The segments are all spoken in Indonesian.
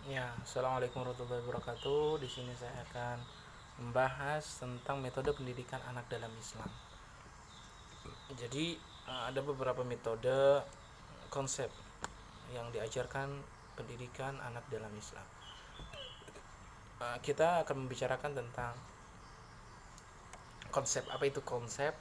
Ya, assalamualaikum warahmatullahi wabarakatuh. Di sini saya akan membahas tentang metode pendidikan anak dalam Islam. Jadi ada beberapa metode konsep yang diajarkan pendidikan anak dalam Islam. Kita akan membicarakan tentang konsep. Apa itu konsep?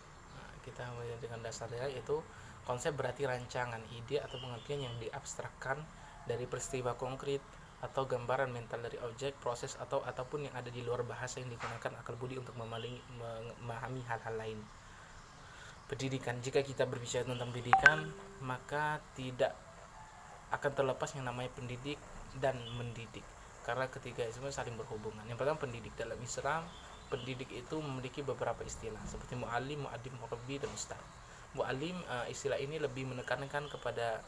Kita mulai dengan dasarnya, yaitu konsep berarti rancangan, ide atau pengertian yang diabstrakkan dari peristiwa konkret atau gambaran mental dari objek, proses ataupun yang ada di luar bahasa yang digunakan akal budi untuk memahami hal-hal lain. Pendidikan, jika kita berbicara tentang pendidikan, maka tidak akan terlepas yang namanya pendidik dan mendidik, karena ketiga itu saling berhubungan. Yang pertama, pendidik dalam Islam. Pendidik itu memiliki beberapa istilah seperti mu'alim, mu'adim, murabbi, dan ustaz. Mu'alim, istilah ini lebih menekankan kepada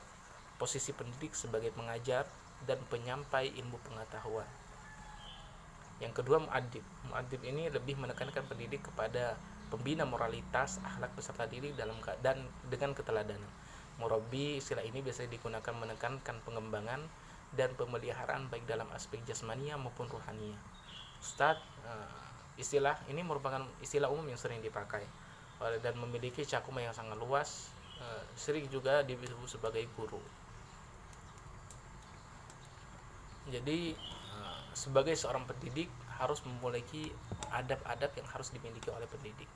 posisi pendidik sebagai pengajar dan penyampai ilmu pengetahuan. Yang kedua, mu'addib. Mu'addib ini lebih menekankan pendidik kepada pembina moralitas, akhlak peserta didik dan dengan keteladanan. Murabbi, istilah ini biasanya digunakan menekankan pengembangan dan pemeliharaan baik dalam aspek jasmania maupun rohania. Ustadz, istilah ini merupakan istilah umum yang sering dipakai dan memiliki cakupan yang sangat luas, sering juga disebut sebagai guru. Jadi sebagai seorang pendidik harus memiliki adab-adab yang harus dimiliki oleh pendidik.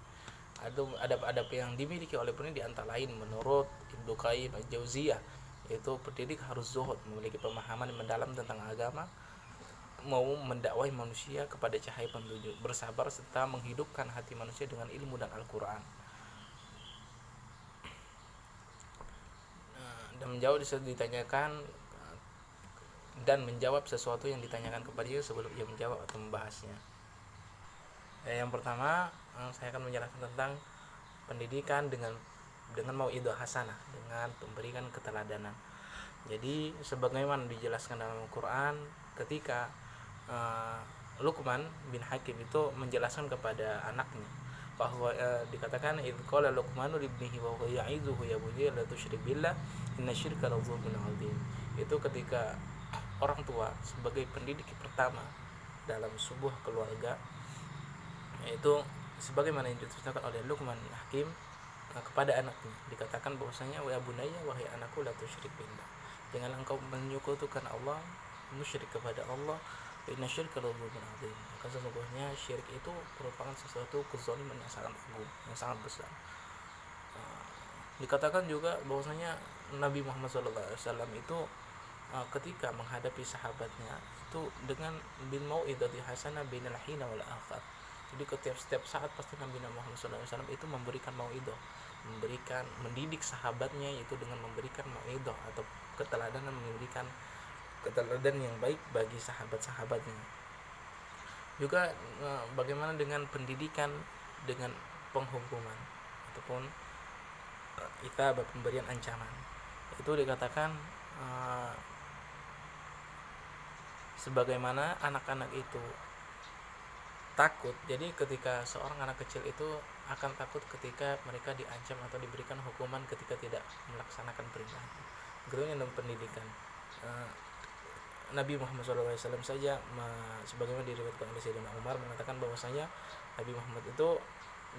Adab-adab yang dimiliki oleh pendidik antara lain menurut Ibnu Qayyim Al-Jauziyah, yaitu pendidik harus zuhud, memiliki pemahaman yang mendalam tentang agama, mau mendakwahi manusia kepada cahaya petunjuk, bersabar serta menghidupkan hati manusia dengan ilmu dan Al-Quran, dan menjawab sesuatu yang ditanyakan kepadanya sebelum ia menjawab atau membahasnya. Yang pertama, saya akan menjelaskan tentang pendidikan dengan mauidhah hasanah, dengan memberikan keteladanan. Jadi sebagaimana dijelaskan dalam Al-Quran, ketika Luqman bin Hakim itu menjelaskan kepada anaknya bahwa dikatakan idz qala Luqmanu libnihi wa huwa ya'idzuhu ya bunayya la tusyrik billah innasyirka la dzulmun 'adzim. Itu ketika orang tua sebagai pendidik pertama dalam sebuah keluarga, yaitu sebagaimana yang diceritakan oleh Luqman Hakim kepada anaknya, dikatakan bahwasanya wa bunayya, wahai anakku, la tusyrik billah, janganlah engkau menyekutukan Allah, musyrik kepada Allah, inna syirka la dzulmun adzim, maka sesungguhnya syirik itu merupakan sesuatu kezaliman yang sangat agung, yang sangat besar. Dikatakan juga bahwasanya Nabi Muhammad SAW itu ketika menghadapi sahabatnya itu dengan bil mau'idati hasanah bainal hina wal akhar. Jadi setiap saat pasti Nabi Muhammad SAW itu memberikan mau'idah, mendidik sahabatnya, itu dengan memberikan mau'idah atau keteladanan, memberikan keteladanan yang baik bagi sahabat-sahabatnya. Juga bagaimana dengan pendidikan dengan penghukuman ataupun itabah, pemberian ancaman. Itu dikatakan sebagaimana anak-anak itu takut. Jadi ketika seorang anak kecil itu akan takut ketika mereka diancam atau diberikan hukuman ketika tidak melaksanakan perintah. Begitu dalam pendidikan. Nabi Muhammad SAW saja sebagaimana diriwayatkan oleh Sayyidina Umar mengatakan bahwasanya Nabi Muhammad itu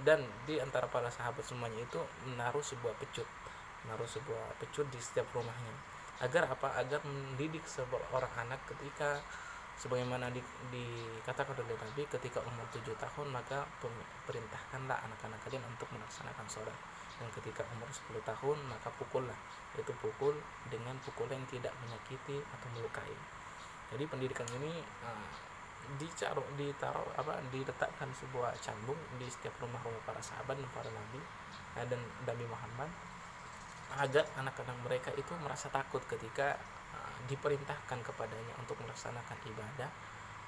dan di antara para sahabat semuanya itu menaruh sebuah pecut di setiap rumahnya. Agar apa? Agar mendidik seorang anak ketika sebagaimana dikatakan oleh Nabi, ketika umur 7 tahun maka perintahkanlah anak-anak kalian untuk melaksanakan sholat, dan ketika umur 10 tahun maka pukullah, yaitu pukul dengan pukulan yang tidak menyakiti atau melukai. Jadi pendidikan ini diletakkan sebuah cambuk di setiap rumah-rumah para sahabat dan para nabi dan Nabi Muhammad, agar anak-anak mereka itu merasa takut ketika diperintahkan kepadanya untuk melaksanakan ibadah.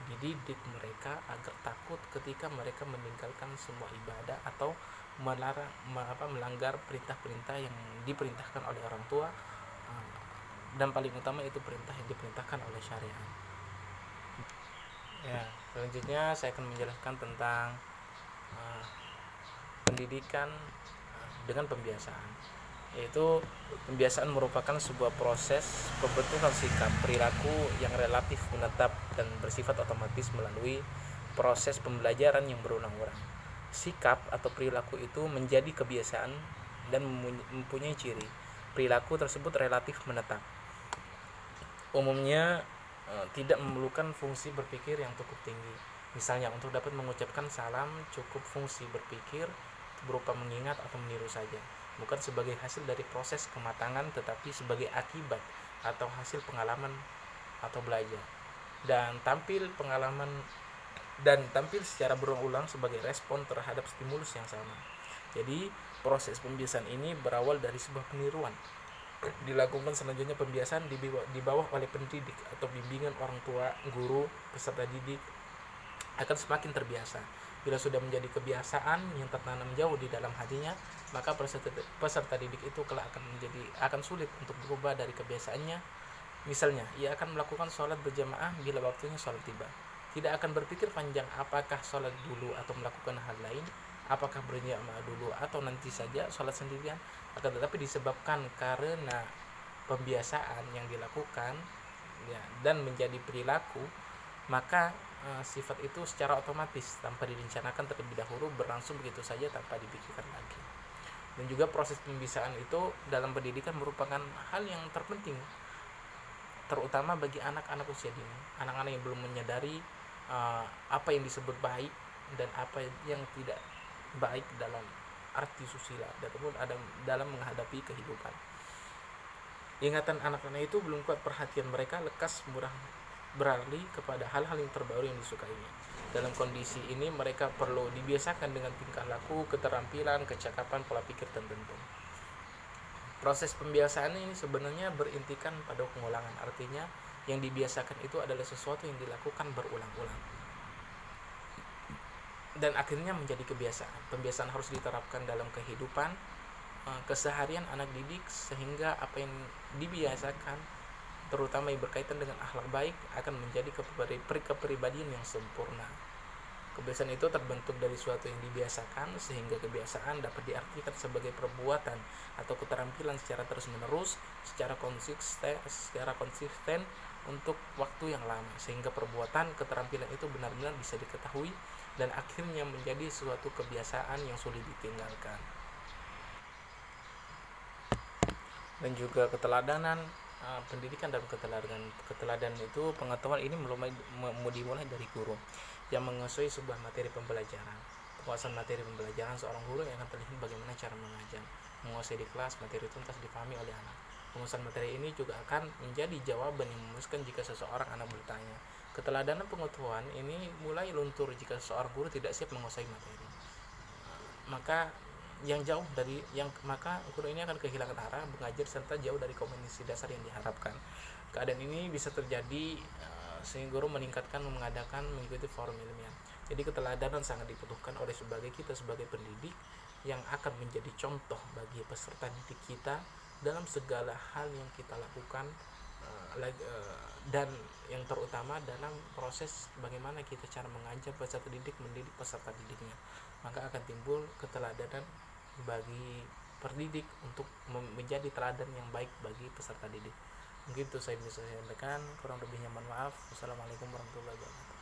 Dididik mereka agar takut ketika mereka meninggalkan semua ibadah atau melanggar perintah-perintah yang diperintahkan oleh orang tua, dan paling utama itu perintah yang diperintahkan oleh syariat. Ya, selanjutnya saya akan menjelaskan tentang pendidikan dengan pembiasaan. yaitu pembiasaan merupakan sebuah proses pembentukan sikap perilaku yang relatif menetap dan bersifat otomatis melalui proses pembelajaran yang berulang-ulang. Sikap atau perilaku itu menjadi kebiasaan dan mempunyai ciri. Perilaku tersebut relatif menetap. Umumnya tidak memerlukan fungsi berpikir yang cukup tinggi. Misalnya, untuk dapat mengucapkan salam cukup fungsi berpikir berupa mengingat atau meniru saja, bukan sebagai hasil dari proses kematangan, tetapi sebagai akibat atau hasil pengalaman atau belajar. Dan tampil secara berulang-ulang sebagai respon terhadap stimulus yang sama. Jadi, proses pembiasaan ini berawal dari sebuah peniruan. Dilakukan selanjutnya pembiasaan di bawah oleh pendidik atau bimbingan orang tua, guru, peserta didik akan semakin terbiasa. Bila sudah menjadi kebiasaan yang tertanam jauh di dalam hatinya, maka peserta didik itu kelak akan sulit untuk berubah dari kebiasaannya. Misalnya, ia akan melakukan sholat berjamaah bila waktunya sholat tiba. Tidak akan berpikir panjang apakah sholat dulu atau melakukan hal lain, apakah berjamaah dulu atau nanti saja sholat sendirian. Akan tetapi disebabkan karena pembiasaan yang dilakukan ya, dan menjadi perilaku, maka sifat itu secara otomatis tanpa direncanakan terlebih dahulu berlangsung begitu saja tanpa dipikirkan lagi. Dan juga proses pembiasaan itu dalam pendidikan merupakan hal yang terpenting, terutama bagi anak-anak usia dini, anak-anak yang belum menyadari apa yang disebut baik dan apa yang tidak baik dalam arti susila ataupun dalam menghadapi kehidupan. Ingatan anak-anak itu belum kuat, perhatian mereka lekas beralih kepada hal-hal yang terbaru yang disukainya. Dalam kondisi ini mereka perlu dibiasakan dengan tingkah laku, keterampilan, kecakapan, pola pikir tertentu. Proses pembiasaan ini sebenarnya berintikan pada pengulangan. Artinya yang dibiasakan itu adalah sesuatu yang dilakukan berulang-ulang dan akhirnya menjadi kebiasaan. Pembiasaan harus diterapkan dalam kehidupan keseharian anak didik, sehingga apa yang dibiasakan, terutama yang berkaitan dengan akhlak baik, akan menjadi kepribadian yang sempurna. Kebiasaan itu terbentuk dari suatu yang dibiasakan, sehingga kebiasaan dapat diartikan sebagai perbuatan atau keterampilan secara terus-menerus, secara konsisten untuk waktu yang lama, sehingga perbuatan keterampilan itu benar-benar bisa diketahui dan akhirnya menjadi suatu kebiasaan yang sulit ditinggalkan. Dan juga keteladanan, pendidikan dan keteladanan itu, pengetahuan ini dimulai dari guru yang menguasai sebuah materi pembelajaran. Penguasaan materi pembelajaran seorang guru yang akan terlihat bagaimana cara mengajar, menguasai di kelas, materi tuntas dipahami oleh anak. Penguasaan materi ini juga akan menjadi jawaban yang memuaskan jika seseorang anak bertanya. Keteladanan pengetahuan ini mulai luntur jika seorang guru tidak siap menguasai materi. Maka guru ini akan kehilangan arah mengajar serta jauh dari kompetensi dasar yang diharapkan. Keadaan ini bisa terjadi sehingga guru mengikuti forum ilmiah. Jadi keteladanan sangat dibutuhkan oleh kita sebagai pendidik yang akan menjadi contoh bagi peserta didik kita dalam segala hal yang kita lakukan, dan yang terutama dalam proses bagaimana kita cara mengajar peserta didik, mendidik peserta didiknya. Maka akan timbul keteladanan bagi pendidik untuk menjadi teladan yang baik bagi peserta didik. Mungkin itu saya bisa sampaikan, kurang lebihnya mohon maaf. Wassalamualaikum warahmatullahi wabarakatuh.